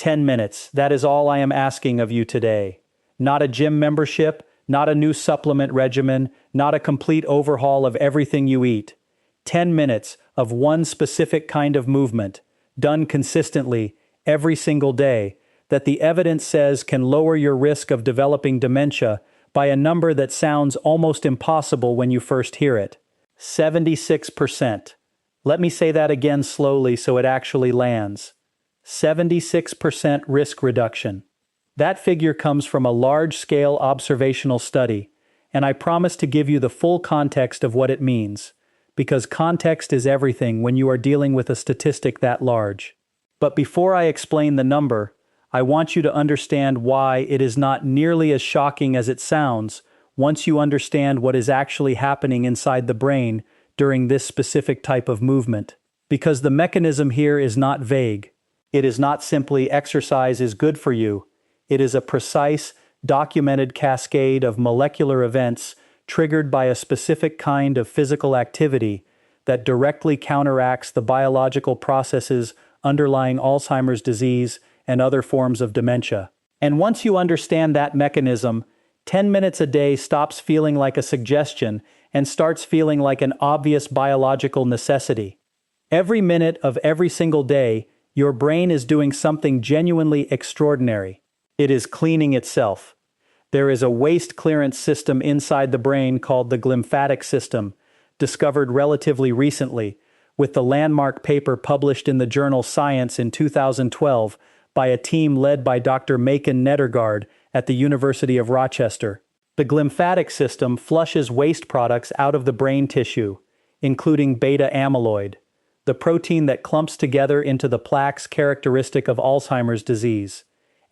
10 minutes, that is all I am asking of you today. Not a gym membership, not a new supplement regimen, not a complete overhaul of everything you eat. 10 minutes of one specific kind of movement, done consistently, every single day, that the evidence says can lower your risk of developing dementia by a number that sounds almost impossible when you first hear it. 76%. Let me say that again slowly so it actually lands. 76% risk reduction. That figure comes from a large-scale observational study, and I promise to give you the full context of what it means, because context is everything when you are dealing with a statistic that large. But before I explain the number, I want you to understand why it is not nearly as shocking as it sounds once you understand what is actually happening inside the brain during this specific type of movement. Because the mechanism here is not vague. It is not simply exercise is good for you. It is a precise, documented cascade of molecular events triggered by a specific kind of physical activity that directly counteracts the biological processes underlying Alzheimer's disease and other forms of dementia. And once you understand that mechanism, 10 minutes a day stops feeling like a suggestion and starts feeling like an obvious biological necessity. Every minute of every single day, your brain is doing something genuinely extraordinary. It is cleaning itself. There is a waste clearance system inside the brain called the glymphatic system, discovered relatively recently, with the landmark paper published in the journal Science in 2012 by a team led by Dr. Macon Nedergaard at the University of Rochester. The glymphatic system flushes waste products out of the brain tissue, including beta amyloid, the protein that clumps together into the plaques characteristic of Alzheimer's disease,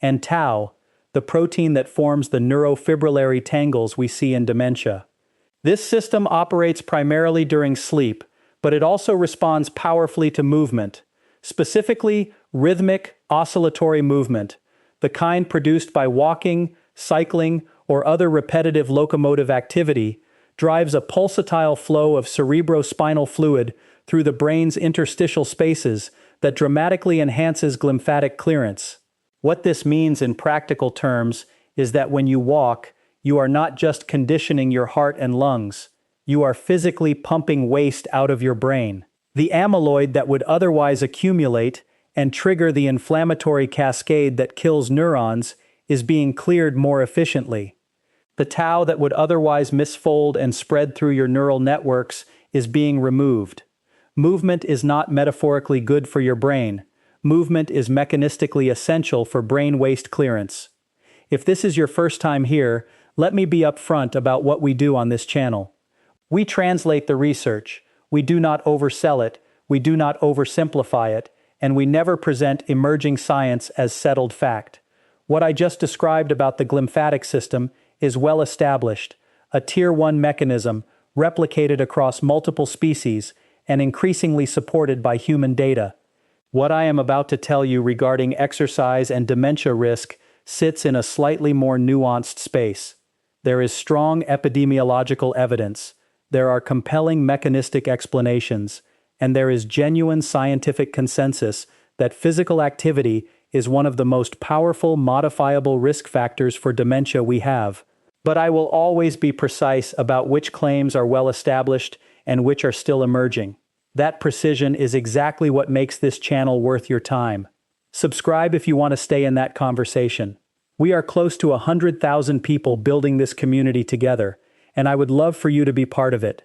and tau, the protein that forms the neurofibrillary tangles we see in dementia. This system operates primarily during sleep, but it also responds powerfully to movement, specifically rhythmic, oscillatory movement, the kind produced by walking, cycling, or other repetitive locomotive activity, drives a pulsatile flow of cerebrospinal fluid through the brain's interstitial spaces that dramatically enhances glymphatic clearance. What this means in practical terms is that when you walk, you are not just conditioning your heart and lungs, you are physically pumping waste out of your brain. The amyloid that would otherwise accumulate and trigger the inflammatory cascade that kills neurons is being cleared more efficiently. The tau that would otherwise misfold and spread through your neural networks is being removed. Movement is not metaphorically good for your brain. Movement is mechanistically essential for brain waste clearance. If this is your first time here, let me be upfront about what we do on this channel. We translate the research. We do not oversell it. We do not oversimplify it. And we never present emerging science as settled fact. What I just described about the glymphatic system is well established, a Tier 1 mechanism replicated across multiple species and increasingly supported by human data. What I am about to tell you regarding exercise and dementia risk sits in a slightly more nuanced space. There is strong epidemiological evidence, there are compelling mechanistic explanations, and there is genuine scientific consensus that physical activity is one of the most powerful modifiable risk factors for dementia we have. But I will always be precise about which claims are well established and which are still emerging. That precision is exactly what makes this channel worth your time. Subscribe if you want to stay in that conversation. We are close to 100,000 people building this community together, and I would love for you to be part of it.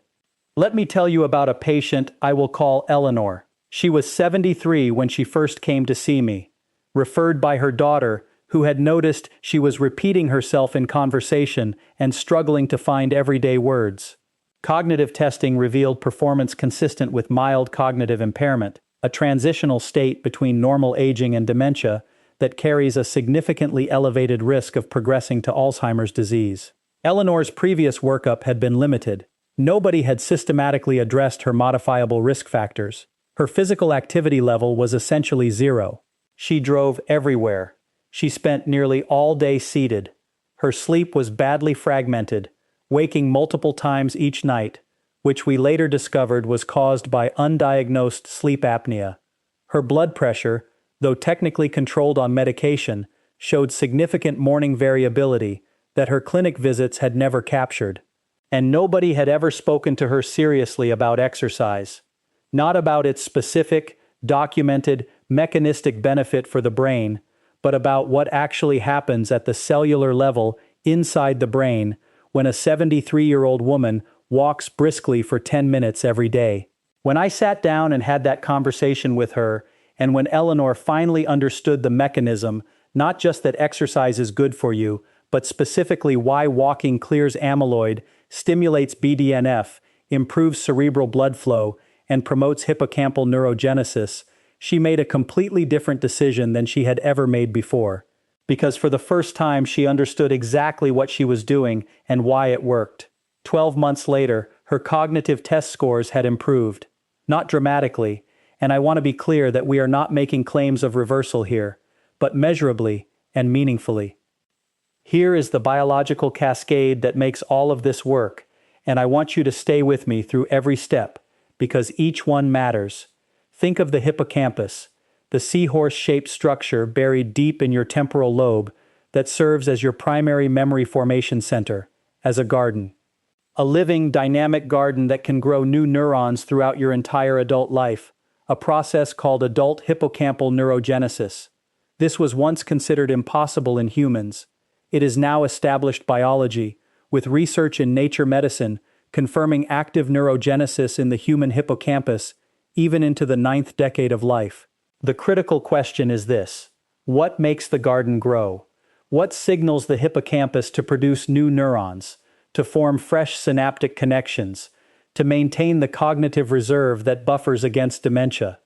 Let me tell you about a patient I will call Eleanor. She was 73 when she first came to see me, referred by her daughter, who had noticed she was repeating herself in conversation and struggling to find everyday words. Cognitive testing revealed performance consistent with mild cognitive impairment, a transitional state between normal aging and dementia that carries a significantly elevated risk of progressing to Alzheimer's disease. Eleanor's previous workup had been limited. Nobody had systematically addressed her modifiable risk factors. Her physical activity level was essentially zero. She drove everywhere. She spent nearly all day seated. Her sleep was badly fragmented, waking multiple times each night, which we later discovered was caused by undiagnosed sleep apnea. Her blood pressure, though technically controlled on medication, showed significant morning variability that her clinic visits had never captured. And nobody had ever spoken to her seriously about exercise. Not about its specific, documented, mechanistic benefit for the brain, but about what actually happens at the cellular level inside the brain when a 73-year-old woman walks briskly for 10 minutes every day. When I sat down and had that conversation with her, and when Eleanor finally understood the mechanism, not just that exercise is good for you, but specifically why walking clears amyloid, stimulates BDNF, improves cerebral blood flow, and promotes hippocampal neurogenesis, she made a completely different decision than she had ever made before. Because for the first time she understood exactly what she was doing and why it worked. 12 months later, her cognitive test scores had improved. Not dramatically, and I want to be clear that we are not making claims of reversal here, but measurably and meaningfully. Here is the biological cascade that makes all of this work, and I want you to stay with me through every step, because each one matters. Think of the hippocampus, the seahorse-shaped structure buried deep in your temporal lobe that serves as your primary memory formation center, as a garden. A living, dynamic garden that can grow new neurons throughout your entire adult life, a process called adult hippocampal neurogenesis. This was once considered impossible in humans. It is now established biology, with research in nature medicine confirming active neurogenesis in the human hippocampus, even into the 9th decade of life. The critical question is this: what makes the garden grow? What signals the hippocampus to produce new neurons, to form fresh synaptic connections, to maintain the cognitive reserve that buffers against dementia?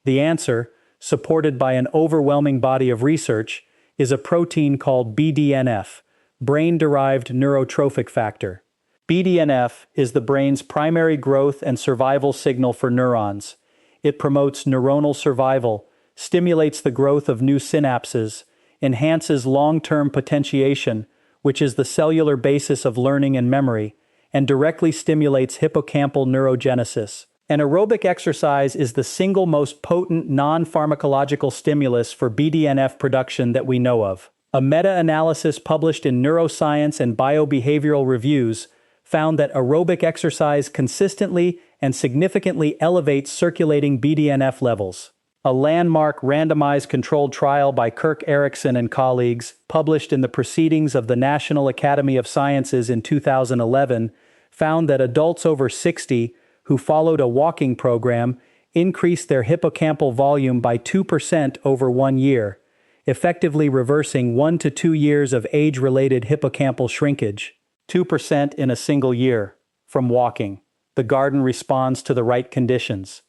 The answer, supported by an overwhelming body of research, is a protein called BDNF, brain-derived neurotrophic factor. BDNF is the brain's primary growth and survival signal for neurons. It promotes neuronal survival, stimulates the growth of new synapses, enhances long-term potentiation, which is the cellular basis of learning and memory, and directly stimulates hippocampal neurogenesis. And aerobic exercise is the single most potent non-pharmacological stimulus for BDNF production that we know of. A meta-analysis published in Neuroscience and Biobehavioral Reviews found that aerobic exercise consistently and significantly elevates circulating BDNF levels. A landmark randomized controlled trial by Kirk Erickson and colleagues, published in the Proceedings of the National Academy of Sciences in 2011, found that adults over 60 who followed a walking program increased their hippocampal volume by 2% over 1 year, effectively reversing 1 to 2 years of age-related hippocampal shrinkage. 2% in a single year from walking. The garden responds to the right conditions.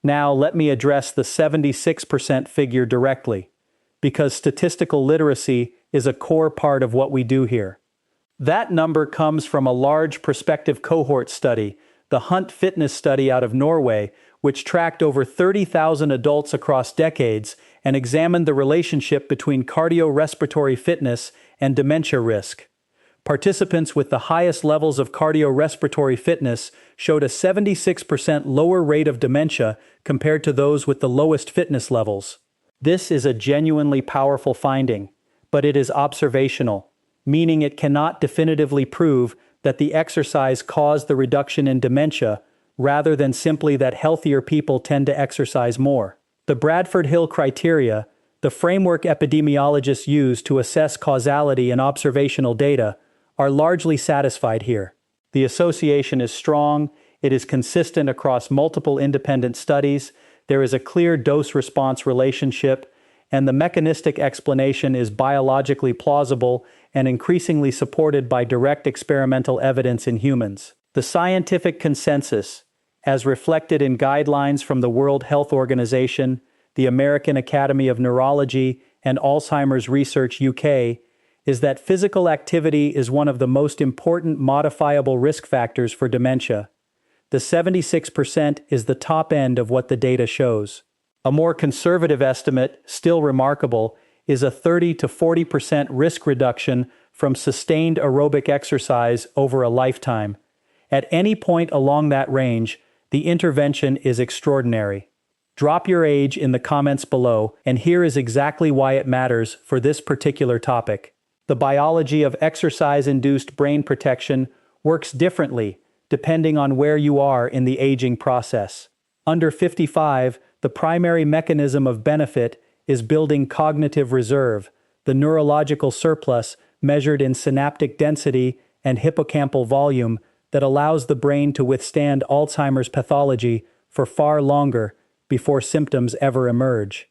Now let me address the 76% figure directly, because statistical literacy is a core part of what we do here. That number comes from a large prospective cohort study, the Hunt Fitness Study out of Norway, which tracked over 30,000 adults across decades and examined the relationship between cardiorespiratory fitness and dementia risk. Participants with the highest levels of cardiorespiratory fitness showed a 76% lower rate of dementia compared to those with the lowest fitness levels. This is a genuinely powerful finding, but it is observational, meaning it cannot definitively prove that the exercise caused the reduction in dementia, rather than simply that healthier people tend to exercise more. The Bradford Hill criteria, the framework epidemiologists use to assess causality in observational data, are largely satisfied here. The association is strong, it is consistent across multiple independent studies, there is a clear dose-response relationship, and the mechanistic explanation is biologically plausible and increasingly supported by direct experimental evidence in humans. The scientific consensus, as reflected in guidelines from the World Health Organization, the American Academy of Neurology, and Alzheimer's Research UK, is that physical activity is one of the most important modifiable risk factors for dementia. The 76% is the top end of what the data shows. A more conservative estimate, still remarkable, is a 30 to 40% risk reduction from sustained aerobic exercise over a lifetime. At any point along that range, the intervention is extraordinary. Drop your age in the comments below, and here is exactly why it matters for this particular topic. The biology of exercise-induced brain protection works differently depending on where you are in the aging process. Under 55, the primary mechanism of benefit is building cognitive reserve, the neurological surplus measured in synaptic density and hippocampal volume that allows the brain to withstand Alzheimer's pathology for far longer before symptoms ever emerge.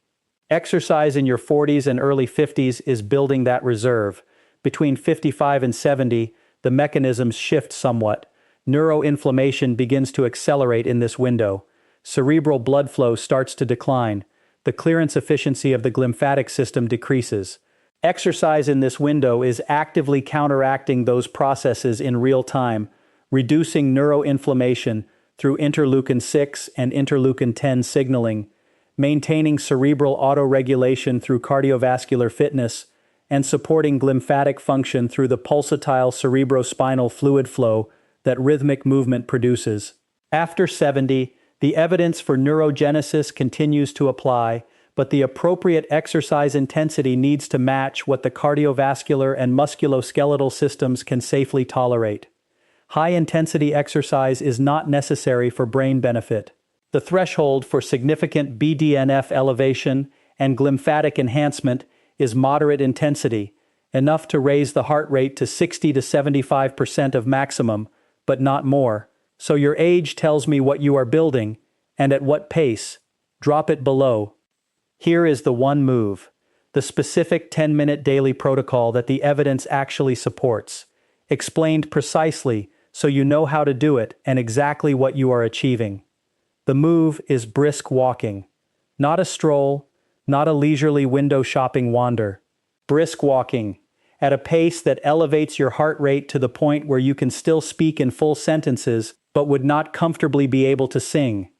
Exercise in your 40s and early 50s is building that reserve. Between 55 and 70, the mechanisms shift somewhat. Neuroinflammation begins to accelerate in this window. Cerebral blood flow starts to decline. The clearance efficiency of the glymphatic system decreases. Exercise in this window is actively counteracting those processes in real time, reducing neuroinflammation through interleukin-6 and interleukin-10 signaling, maintaining cerebral autoregulation through cardiovascular fitness, and supporting glymphatic function through the pulsatile cerebrospinal fluid flow that rhythmic movement produces. After 70, the evidence for neurogenesis continues to apply, but the appropriate exercise intensity needs to match what the cardiovascular and musculoskeletal systems can safely tolerate. High-intensity exercise is not necessary for brain benefit. The threshold for significant BDNF elevation and glymphatic enhancement is moderate intensity, enough to raise the heart rate to 60 to 75% of maximum, but not more. So your age tells me what you are building, and at what pace. Drop it below. Here is the one move, the specific 10-minute daily protocol that the evidence actually supports, explained precisely so you know how to do it and exactly what you are achieving. The move is brisk walking. Not a stroll, not a leisurely window shopping wander. Brisk walking, at a pace that elevates your heart rate to the point where you can still speak in full sentences but would not comfortably be able to sing.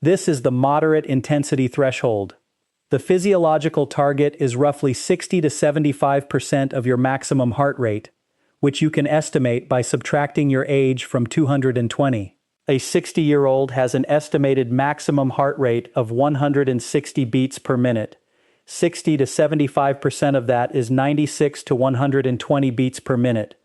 This is the moderate intensity threshold. The physiological target is roughly 60 to 75% of your maximum heart rate, which you can estimate by subtracting your age from 220. A 60-year-old has an estimated maximum heart rate of 160 beats per minute. 60 to 75% of that is 96 to 120 beats per minute.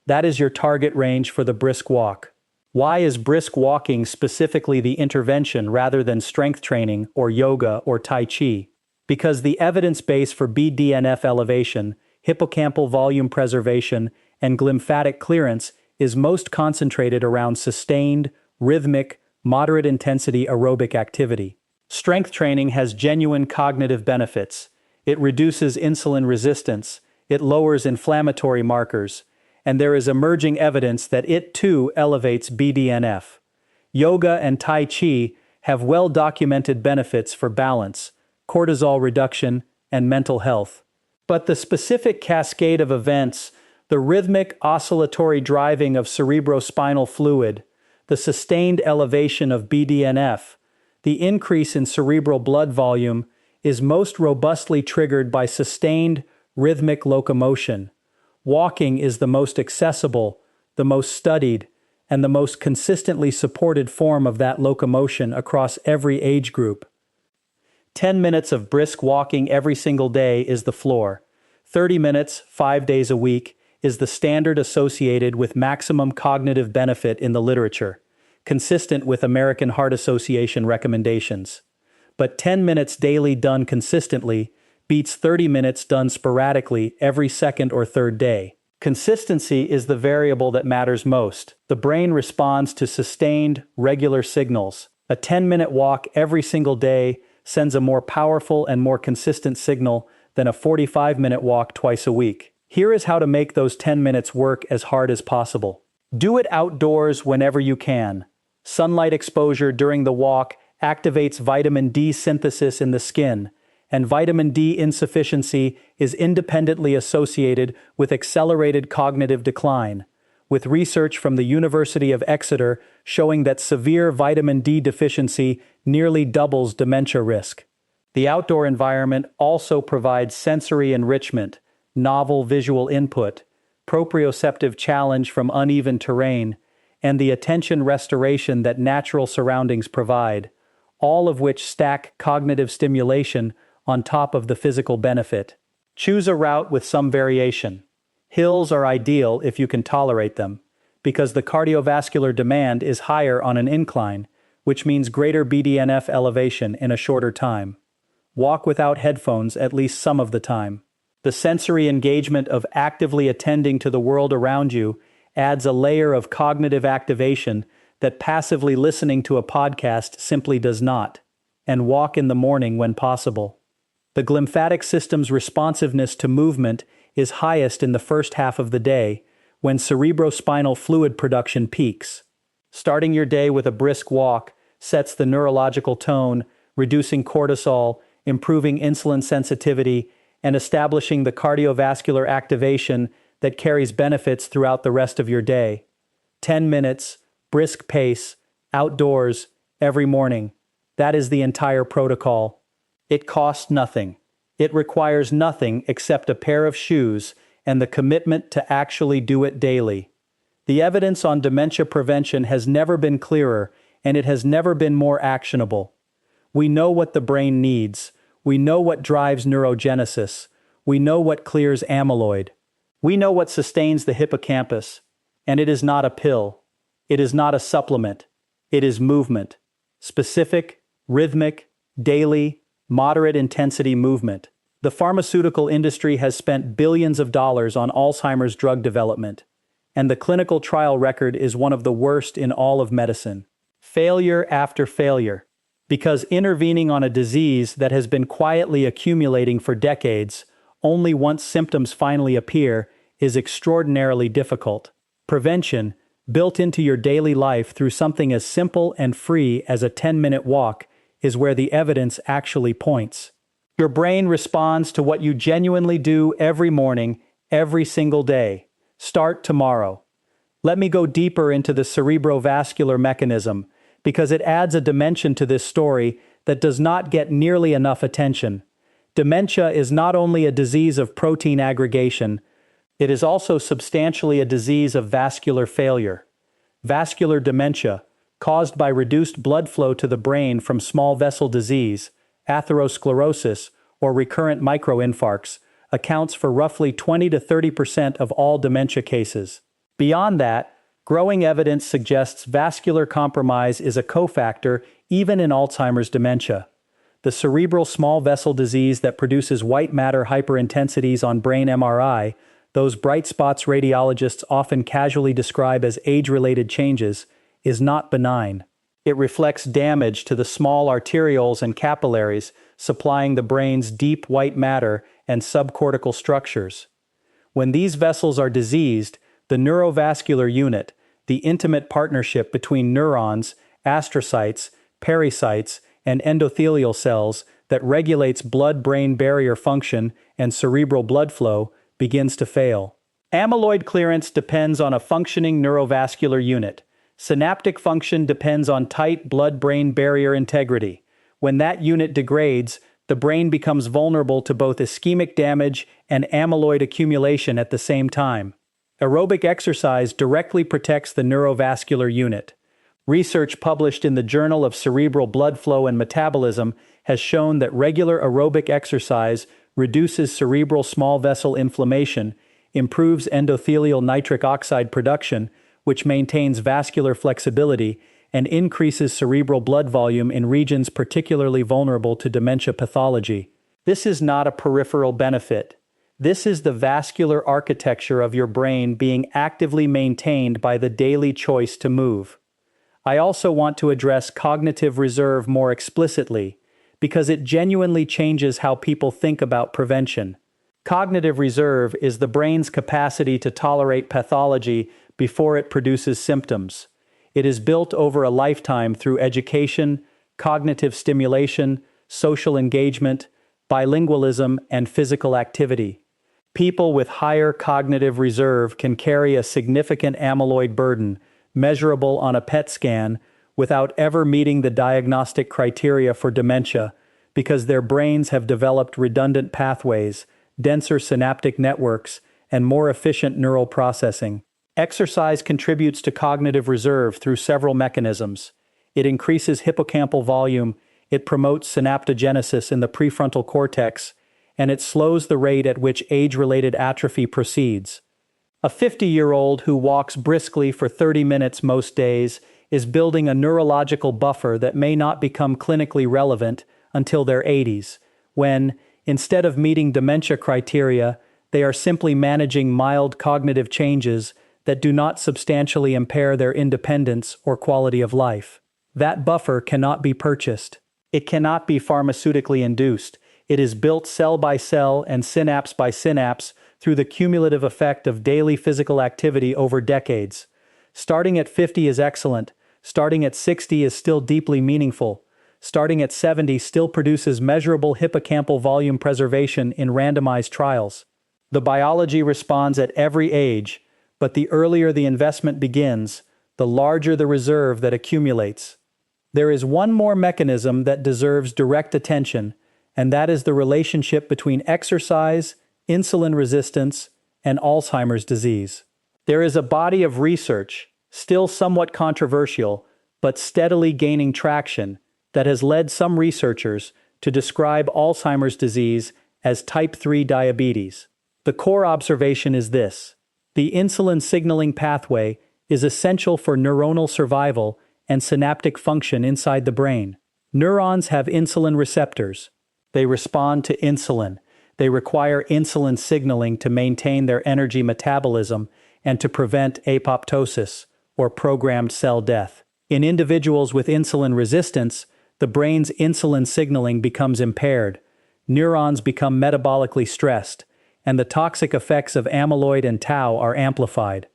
That is your target range for the brisk walk. Why is brisk walking specifically the intervention rather than strength training or yoga or Tai Chi? Because the evidence base for BDNF elevation, hippocampal volume preservation, and glymphatic clearance is most concentrated around sustained, rhythmic, moderate-intensity aerobic activity. Strength training has genuine cognitive benefits. It reduces insulin resistance, it lowers inflammatory markers, and there is emerging evidence that it too elevates BDNF. Yoga and Tai Chi have well-documented benefits for balance, cortisol reduction, and mental health. But the specific cascade of events, the rhythmic oscillatory driving of cerebrospinal fluid, the sustained elevation of BDNF, the increase in cerebral blood volume is most robustly triggered by sustained rhythmic locomotion. Walking is the most accessible, the most studied, and the most consistently supported form of that locomotion across every age group. 10 minutes of brisk walking every single day is the floor. 30 minutes, 5 days a week, is the standard associated with maximum cognitive benefit in the literature, consistent with American Heart Association recommendations. But 10 minutes daily done consistently beats 30 minutes done sporadically every second or third day. Consistency is the variable that matters most. The brain responds to sustained, regular signals. A 10-minute walk every single day sends a more powerful and more consistent signal than a 45-minute walk twice a week. Here is how to make those 10 minutes work as hard as possible. Do it outdoors whenever you can. Sunlight exposure during the walk activates vitamin D synthesis in the skin, and vitamin D insufficiency is independently associated with accelerated cognitive decline, with research from the University of Exeter showing that severe vitamin D deficiency nearly doubles dementia risk. The outdoor environment also provides sensory enrichment, novel visual input, proprioceptive challenge from uneven terrain, and the attention restoration that natural surroundings provide, all of which stack cognitive stimulation on top of the physical benefit. Choose a route with some variation. Hills are ideal if you can tolerate them, because the cardiovascular demand is higher on an incline, which means greater BDNF elevation in a shorter time. Walk without headphones at least some of the time. The sensory engagement of actively attending to the world around you adds a layer of cognitive activation that passively listening to a podcast simply does not. And walk in the morning when possible. The glymphatic system's responsiveness to movement is highest in the first half of the day, when cerebrospinal fluid production peaks. Starting your day with a brisk walk sets the neurological tone, reducing cortisol, improving insulin sensitivity, and establishing the cardiovascular activation that carries benefits throughout the rest of your day. 10 minutes, brisk pace, outdoors, every morning. That is the entire protocol. It costs nothing. It requires nothing except a pair of shoes and the commitment to actually do it daily. The evidence on dementia prevention has never been clearer, and it has never been more actionable. We know what the brain needs. We know what drives neurogenesis. We know what clears amyloid. We know what sustains the hippocampus. And it is not a pill. It is not a supplement. It is movement. Specific, rhythmic, daily, moderate intensity movement. The pharmaceutical industry has spent billions of dollars on Alzheimer's drug development, and the clinical trial record is one of the worst in all of medicine. Failure after failure. Because intervening on a disease that has been quietly accumulating for decades, only once symptoms finally appear, is extraordinarily difficult. Prevention, built into your daily life through something as simple and free as a 10-minute walk, is where the evidence actually points. Your brain responds to what you genuinely do every morning, every single day. Start tomorrow. Let me go deeper into the cerebrovascular mechanism, because it adds a dimension to this story that does not get nearly enough attention. Dementia is not only a disease of protein aggregation, it is also substantially a disease of vascular failure. Vascular dementia, caused by reduced blood flow to the brain from small vessel disease, atherosclerosis, or recurrent microinfarcts, accounts for roughly 20 to 30% of all dementia cases. Beyond that, growing evidence suggests vascular compromise is a cofactor even in Alzheimer's dementia. The cerebral small vessel disease that produces white matter hyperintensities on brain MRI, those bright spots radiologists often casually describe as age-related changes, is not benign. It reflects damage to the small arterioles and capillaries, supplying the brain's deep white matter and subcortical structures. When these vessels are diseased, the neurovascular unit, the intimate partnership between neurons, astrocytes, pericytes, and endothelial cells that regulates blood-brain barrier function and cerebral blood flow, begins to fail. Amyloid clearance depends on a functioning neurovascular unit. Synaptic function depends on tight blood-brain barrier integrity. When that unit degrades, the brain becomes vulnerable to both ischemic damage and amyloid accumulation at the same time. Aerobic exercise directly protects the neurovascular unit. Research published in the Journal of Cerebral Blood Flow and Metabolism has shown that regular aerobic exercise reduces cerebral small vessel inflammation, improves endothelial nitric oxide production, which maintains vascular flexibility, and increases cerebral blood volume in regions particularly vulnerable to dementia pathology. This is not a peripheral benefit. This is the vascular architecture of your brain being actively maintained by the daily choice to move. I also want to address cognitive reserve more explicitly, because it genuinely changes how people think about prevention. Cognitive reserve is the brain's capacity to tolerate pathology before it produces symptoms. It is built over a lifetime through education, cognitive stimulation, social engagement, bilingualism, and physical activity. People with higher cognitive reserve can carry a significant amyloid burden, measurable on a PET scan, without ever meeting the diagnostic criteria for dementia, because their brains have developed redundant pathways, denser synaptic networks, and more efficient neural processing. Exercise contributes to cognitive reserve through several mechanisms. It increases hippocampal volume, it promotes synaptogenesis in the prefrontal cortex, and it slows the rate at which age-related atrophy proceeds. A 50-year-old who walks briskly for 30 minutes most days is building a neurological buffer that may not become clinically relevant until their 80s, when, instead of meeting dementia criteria, they are simply managing mild cognitive changes that do not substantially impair their independence or quality of life. That buffer cannot be purchased. It cannot be pharmaceutically induced. It is built cell by cell and synapse by synapse through the cumulative effect of daily physical activity over decades. Starting at 50 is excellent. Starting at 60 is still deeply meaningful. Starting at 70 still produces measurable hippocampal volume preservation in randomized trials. The biology responds at every age, but the earlier the investment begins, the larger the reserve that accumulates. There is one more mechanism that deserves direct attention, and that is the relationship between exercise, insulin resistance, and Alzheimer's disease. There is a body of research, still somewhat controversial, but steadily gaining traction, that has led some researchers to describe Alzheimer's disease as type 3 diabetes. The core observation is this: the insulin signaling pathway is essential for neuronal survival and synaptic function inside the brain. Neurons have insulin receptors. They respond to insulin. They require insulin signaling to maintain their energy metabolism and to prevent apoptosis, or programmed cell death. In individuals with insulin resistance, the brain's insulin signaling becomes impaired, neurons become metabolically stressed, and the toxic effects of amyloid and tau are amplified.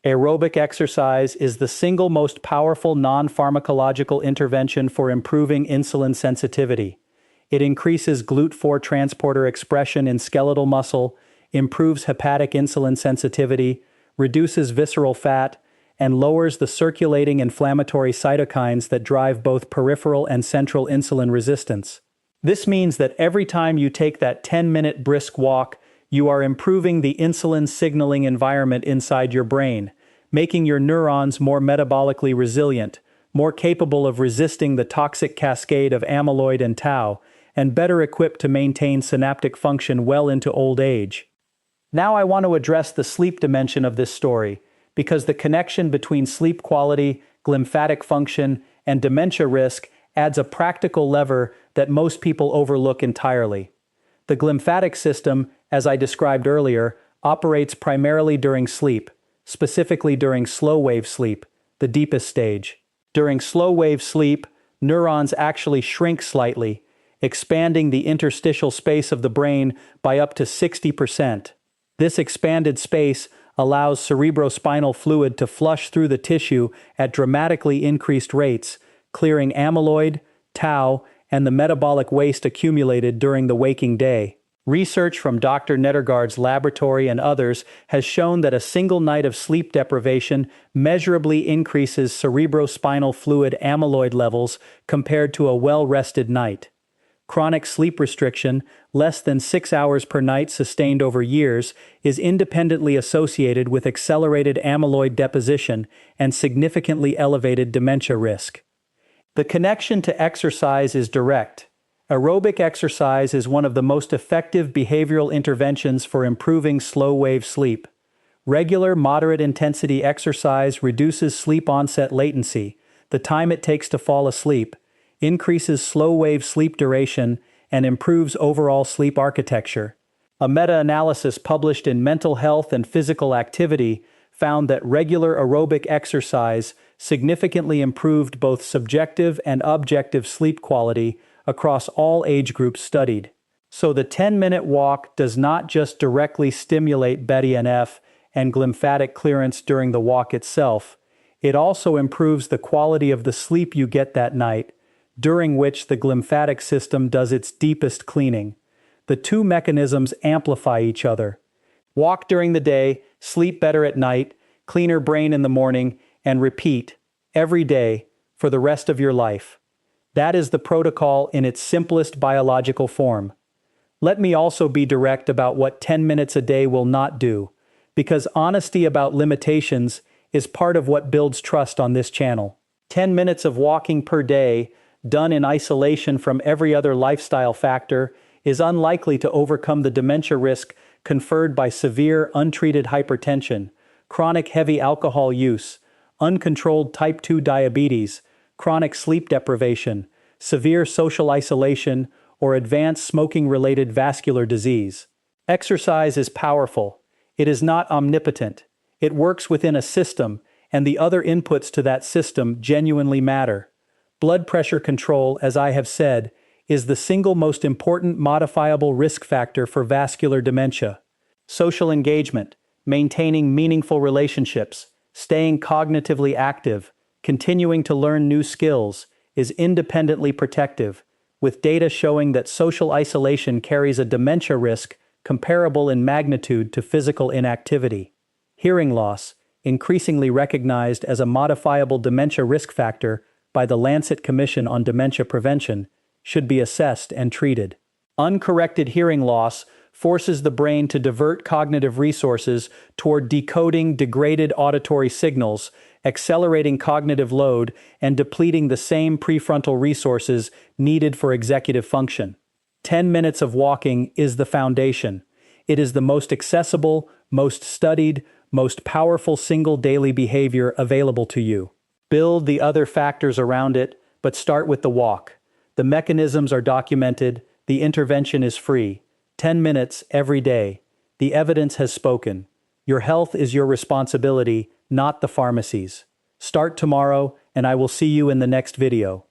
Aerobic exercise is the single most powerful non-pharmacological intervention for improving insulin sensitivity. It increases GLUT4 transporter expression in skeletal muscle, improves hepatic insulin sensitivity, reduces visceral fat, and lowers the circulating inflammatory cytokines that drive both peripheral and central insulin resistance. This means that every time you take that 10-minute brisk walk, you are improving the insulin signaling environment inside your brain, making your neurons more metabolically resilient, more capable of resisting the toxic cascade of amyloid and tau, and better equipped to maintain synaptic function well into old age. Now I want to address the sleep dimension of this story, because the connection between sleep quality, glymphatic function, and dementia risk adds a practical lever that most people overlook entirely. The glymphatic system, as I described earlier, operates primarily during sleep, specifically during slow-wave sleep, the deepest stage. During slow-wave sleep, neurons actually shrink slightly, expanding the interstitial space of the brain by up to 60%. This expanded space allows cerebrospinal fluid to flush through the tissue at dramatically increased rates, clearing amyloid, tau, and the metabolic waste accumulated during the waking day. Research from Dr. Nedergaard's laboratory and others has shown that a single night of sleep deprivation measurably increases cerebrospinal fluid amyloid levels compared to a well-rested night. Chronic sleep restriction, less than 6 hours per night sustained over years, is independently associated with accelerated amyloid deposition and significantly elevated dementia risk. The connection to exercise is direct. Aerobic exercise is one of the most effective behavioral interventions for improving slow-wave sleep. Regular moderate-intensity exercise reduces sleep onset latency, the time it takes to fall asleep, increases slow-wave sleep duration, and improves overall sleep architecture. A meta-analysis published in Mental Health and Physical Activity found that regular aerobic exercise significantly improved both subjective and objective sleep quality across all age groups studied. So the 10-minute walk does not just directly stimulate BDNF and glymphatic clearance during the walk itself, it also improves the quality of the sleep you get that night, during which the glymphatic system does its deepest cleaning. The two mechanisms amplify each other. Walk during the day, sleep better at night, cleaner brain in the morning, and repeat, every day, for the rest of your life. That is the protocol in its simplest biological form. Let me also be direct about what 10 minutes a day will not do, because honesty about limitations is part of what builds trust on this channel. 10 minutes of walking per day done in isolation from every other lifestyle factor, is unlikely to overcome the dementia risk conferred by severe untreated hypertension, chronic heavy alcohol use, uncontrolled type 2 diabetes, chronic sleep deprivation, severe social isolation, or advanced smoking-related vascular disease. Exercise is powerful. It is not omnipotent. It works within a system, and the other inputs to that system genuinely matter. Blood pressure control, as I have said, is the single most important modifiable risk factor for vascular dementia. Social engagement, maintaining meaningful relationships, staying cognitively active, continuing to learn new skills, is independently protective, with data showing that social isolation carries a dementia risk comparable in magnitude to physical inactivity. Hearing loss, increasingly recognized as a modifiable dementia risk factor by the Lancet Commission on Dementia Prevention, should be assessed and treated. Uncorrected hearing loss forces the brain to divert cognitive resources toward decoding degraded auditory signals, accelerating cognitive load, and depleting the same prefrontal resources needed for executive function. 10 minutes of walking is the foundation. It is the most accessible, most studied, most powerful single daily behavior available to you. Build the other factors around it, but start with the walk. The mechanisms are documented, the intervention is free. 10 minutes every day. The evidence has spoken. Your health is your responsibility, not the pharmacy's. Start tomorrow, and I will see you in the next video.